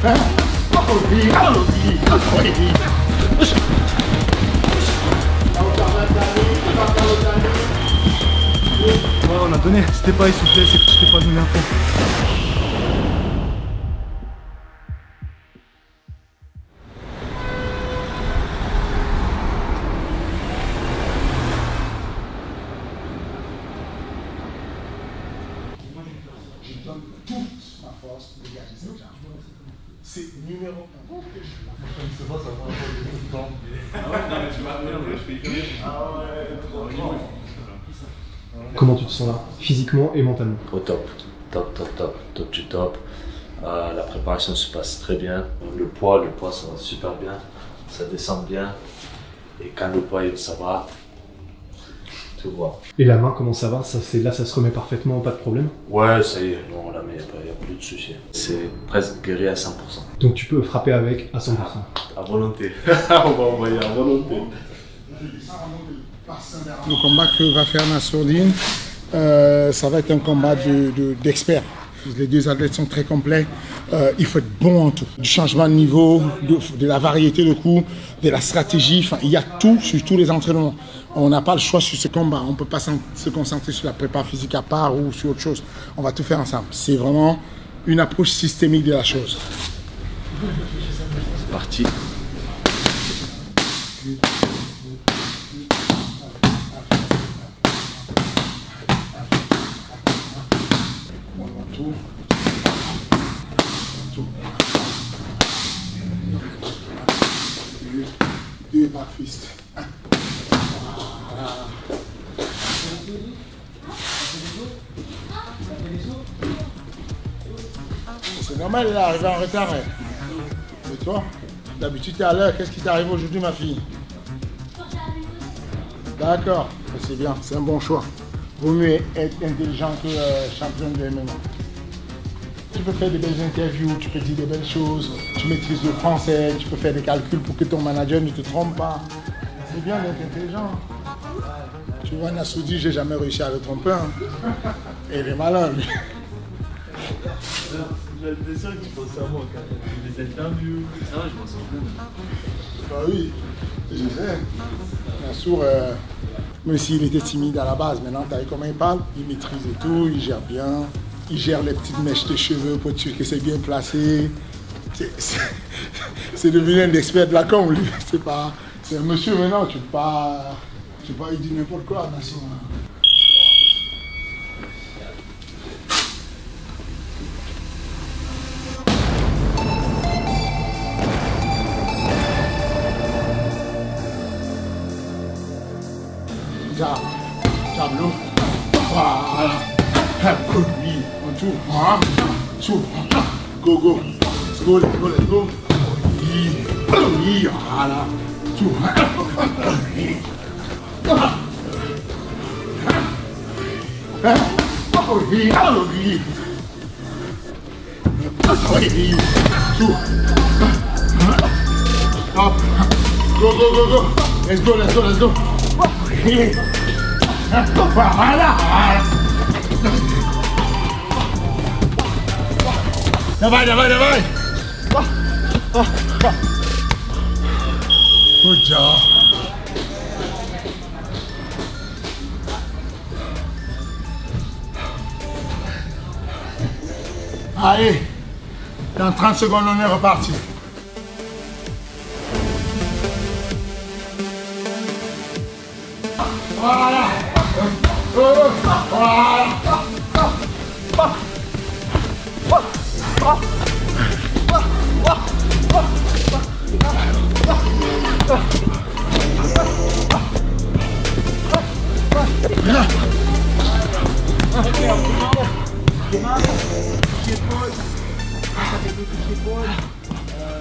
Ouais, on a donné. Si t'es pas essoufflé, c'est que tu t'es pas donné à fond. Je donne toute ma force pour dégager cette jambe. C'est numéro 1. C'est pas ça, moi, Comment tu te sens là, physiquement et mentalement? Au top, top du top. La préparation se passe très bien. Le poids ça va super bien. Ça descend bien. Et quand le poids ça va, tout va. Et la main, comment ça va? Là, ça se remet parfaitement, pas de problème? Ouais, ça y est, non, là, mais il n'y a plus de soucis. C'est presque guéri à 100%. Donc tu peux frapper avec à 100%? À volonté. On va envoyer à volonté. Le combat que va faire Nassourdine, ça va être un combat d'experts. Les deux athlètes sont très complets. Il faut être bon en tout. Du changement de niveau, de la variété de coups, de la stratégie. Enfin, il y a tout sur tous les entraînements. On n'a pas le choix sur ce combat. On ne peut pas se concentrer sur la prépa physique à part ou sur autre chose. On va tout faire ensemble. C'est vraiment une approche systémique de la chose. C'est parti. Deux back fist. C'est normal, il est arrivé en retard. Et toi, d'habitude tu es à l'heure. Qu'est-ce qui t'arrive aujourd'hui, ma fille? D'accord, c'est bien, c'est un bon choix. Vaut mieux être intelligent que champion de MMA. Tu peux faire des belles interviews, tu peux dire des belles choses, tu maîtrises le français, tu peux faire des calculs pour que ton manager ne te trompe pas. C'est bien d'être intelligent. Tu vois, Nassourdine, j'ai jamais réussi à le tromper. Hein. Et il est malin, lui. J'ai l'impression que tu penses à moi quand tu fais des interviews. C'est vrai, je pense à moi. Bah oui, je sais. Nassour, même s'il était timide à la base, maintenant, tu as vu comment il parle? Il maîtrise tout, il gère bien. Il gère les petites mèches de cheveux pour être sûr que c'est bien placé. C'est devenu un expert de la com, lui. C'est un monsieur maintenant, tu peux pas lui dire n'importe quoi, Nassour. Tableau. Voilà. Oui, on tourne. Go, go. Let's go, let's go, let's go. Oui, voilà. Hop. Go, go, go, go. Let's go, let's go, let's go. Voilà. Давай, давай, давай. Good job. Allez, dans 30 secondes, on est reparti. Voilà. Voilà.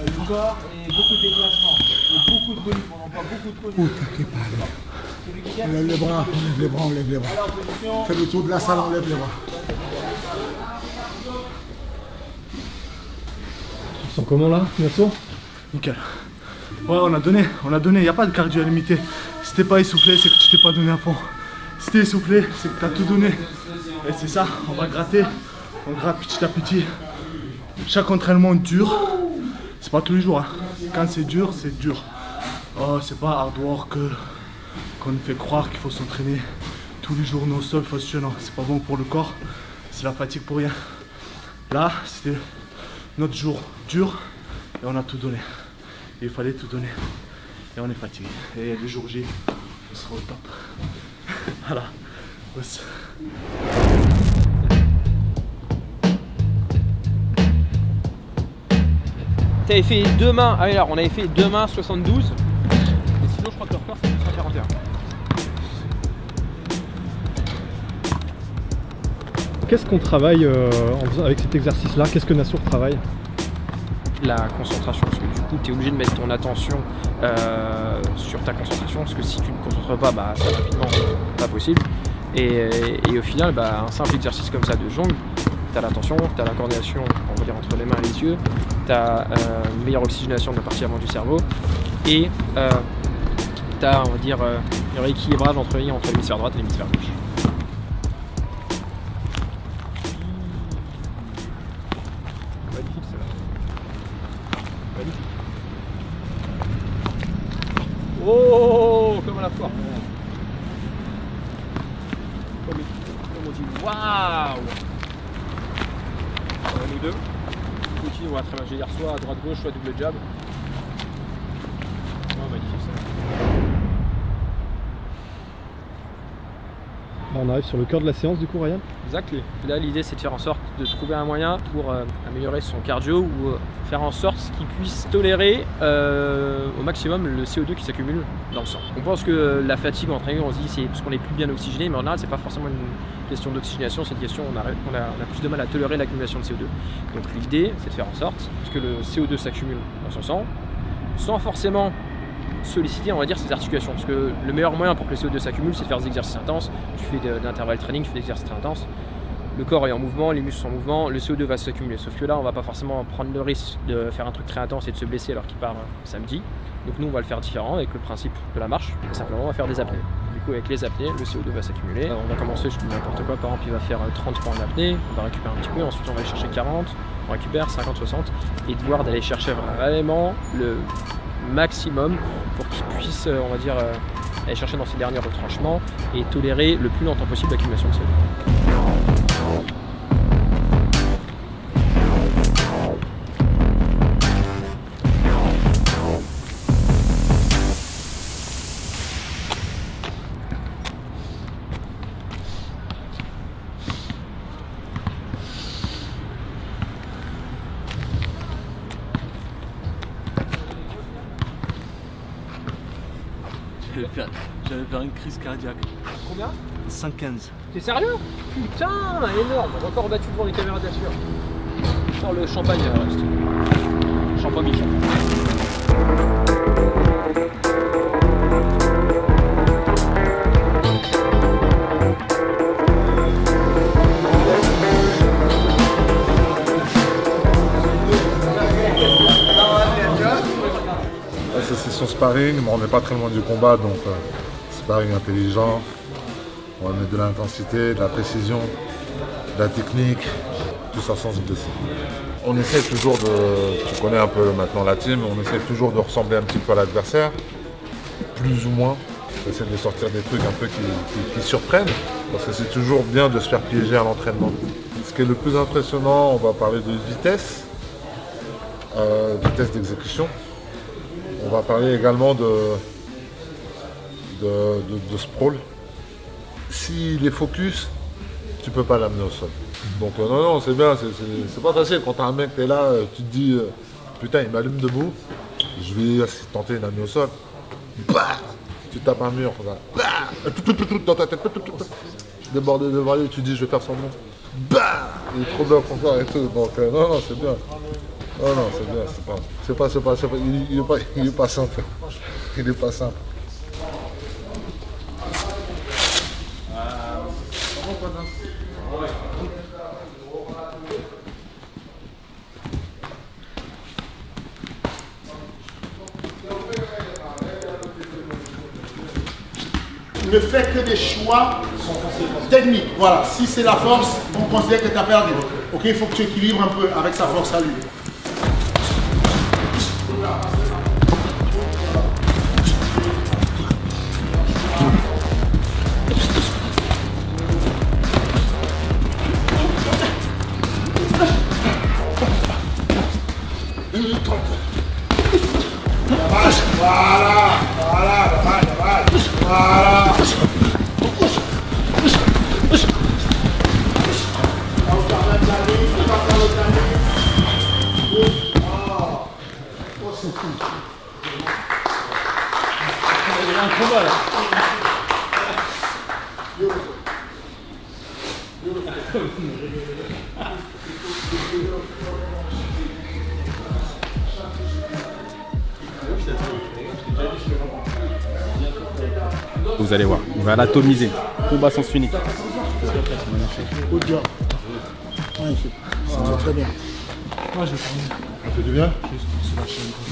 Le corps et beaucoup de déplacements. Et beaucoup de volume, on n'en pas beaucoup de volume. On lève les bras, on lève les bras, on lève les bras. Fais le tour de la salle, on lève les bras. Tu sens comment là, Nassour? Nickel. Ouais, on a donné, il n'y a pas de cardio à limiter. Si t'es pas essoufflé, c'est que tu t'es pas donné à fond. Si t'es essoufflé, c'est que tu as tout donné. Et c'est ça, on va gratter, on gratte petit à petit. Chaque entraînement dure, c'est pas tous les jours. Hein. Quand c'est dur, c'est dur. Oh, c'est pas hard work qu'on nous fait croire qu'il faut s'entraîner tous les jours non-stop. Non, c'est pas bon pour le corps. C'est la fatigue pour rien. Là, c'était notre jour dur et on a tout donné. Et il fallait tout donner. Et on est fatigué. Et le jour J, on sera au top. Voilà. T'avais fait 2 mains, ah oui, alors on avait fait 2 mains 72. Et sinon je crois que le record c'est 141. Qu'est-ce qu'on travaille avec cet exercice-là? Qu'est-ce que Nassour travaille? La concentration, parce que du coup tu es obligé de mettre ton attention sur ta concentration, parce que si tu ne te concentres pas, bah ça rapidement pas possible. Et au final, bah, un simple exercice comme ça de jongle, tu as l'attention, tu as la coordination, on va dire entre les mains et les yeux, tu as une meilleure oxygénation de la partie avant du cerveau, et tu as, on va dire, un rééquilibrage entre l'hémisphère droit et l'hémisphère gauche. Magnifique ça. Magnifique. Oh, comme à la foire. Comme on dit, waouh. Nous deux. Continue, on va très bien. Je vais dire soit à droite-gauche, soit double jab. Oh, magnifique ça. Là, on arrive sur le cœur de la séance du coup, Ryan. Exactement. Là, l'idée, c'est de faire en sorte de trouver un moyen pour améliorer son cardio ou faire en sorte qu'il puisse tolérer au maximum le CO2 qui s'accumule dans le sang. On pense que la fatigue en entraînement, on se dit c'est parce qu'on est plus bien oxygéné, mais en général, c'est pas forcément une question d'oxygénation, c'est une question on a plus de mal à tolérer l'accumulation de CO2. Donc l'idée, c'est de faire en sorte que le CO2 s'accumule dans son sang, sans forcément solliciter, on va dire, ses articulations, parce que le meilleur moyen pour que le CO2 s'accumule, c'est de faire des exercices intenses. Tu fais de l'intervalle training, tu fais des exercices intenses, le corps est en mouvement, les muscles sont en mouvement, le CO2 va s'accumuler, sauf que là on va pas forcément prendre le risque de faire un truc très intense et de se blesser alors qu'il part samedi. Donc nous on va le faire différent avec le principe de la marche, et simplement on va faire des apnées. Du coup avec les apnées, le CO2 va s'accumuler. On va commencer, je dis n'importe quoi, par exemple il va faire 30 pas en apnée, on va récupérer un petit peu, ensuite on va aller chercher 40, on récupère 50, 60, et de voir d'aller chercher vraiment le maximum pour qu'il puisse, on va dire, aller chercher dans ses derniers retranchements et tolérer le plus longtemps possible l'accumulation de CO2. J'allais faire une crise cardiaque. Combien? 115. T'es sérieux? Putain, énorme! Record battu devant les caméras bien sûr. Dans le champagne reste. Champagne Michel. C'est son sparring, mais on n'est pas très loin du combat, donc sparring intelligent, on va mettre de l'intensité, de la précision, de la technique, tout ça sans se blesser. On essaie toujours tu connais un peu maintenant la team, on essaie toujours de ressembler un petit peu à l'adversaire, plus ou moins. On essaie de sortir des trucs un peu qui surprennent, parce que c'est toujours bien de se faire piéger à l'entraînement. Ce qui est le plus impressionnant, on va parler de vitesse, vitesse d'exécution. On va parler également de sprawl. S'il est focus, tu peux pas l'amener au sol. Donc non, c'est bien, c'est pas facile. Quand t'as un mec, t'es là, tu te dis, putain, il m'allume debout, je vais tenter une amener au sol. Bah, tu tapes un mur, bah, dans ta tête, tu débordes devant lui, tu dis, je vais faire semblant. Bah, il est trop bien pour ça et tout. Donc non, c'est bien. Non, c'est bien, il est pas simple. Il est pas simple. Ne fais que des choix techniques. Voilà, si c'est la force, on considère que tu as perdu. Ok, il faut que tu équilibres un peu avec sa force à lui. 1 minute 30. Voilà, voilà. Vous allez voir, on va l'atomiser. Combat sens unique. Good job. Magnifique. C'était très bien. Moi, je vais prendre. Ça fait du bien?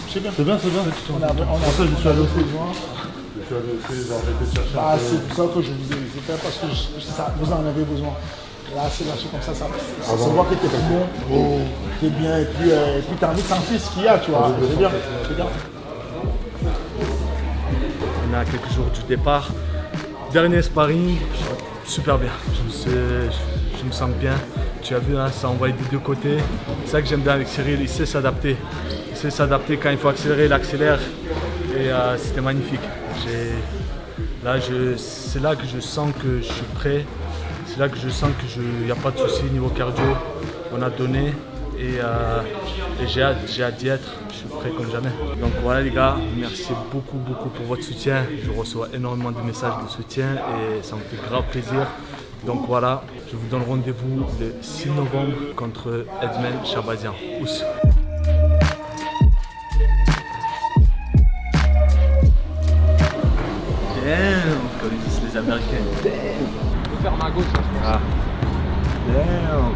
C'est bien. C'est bien, c'est bien. On a fait du soin. Je suis allé aussi, j'ai arrêté de chercher. Ah, c'est pour ça que je vous ai. C'est pas parce que vous en avez besoin. Là, c'est lâché comme ça se voit que t'es bon, t'es bien, et puis t'as envie de sentir ce qu'il y a, tu vois. C'est bien. C'est bien. On est à quelques jours du départ. Dernier sparring, super bien. Je me sens bien. Tu as vu, hein, ça envoie des deux côtés. C'est ça que j'aime bien avec Cyril, il sait s'adapter. Il sait s'adapter quand il faut accélérer, il accélère. Et c'était magnifique. C'est là que je sens que je suis prêt. C'est là que je sens qu'il n'y a pas de souci niveau cardio. On a donné et j'ai hâte d'y être. Je suis prêt comme jamais. Donc voilà les gars, merci beaucoup pour votre soutien. Je reçois énormément de messages de soutien et ça me fait grave plaisir. Donc voilà, je vous donne rendez-vous le 6 novembre contre Edmen Shahbazian. Ous. Damn, comme ils disent les Américains. Damn. Je vais faire ma gauche, là, je pense. Ah. Damn.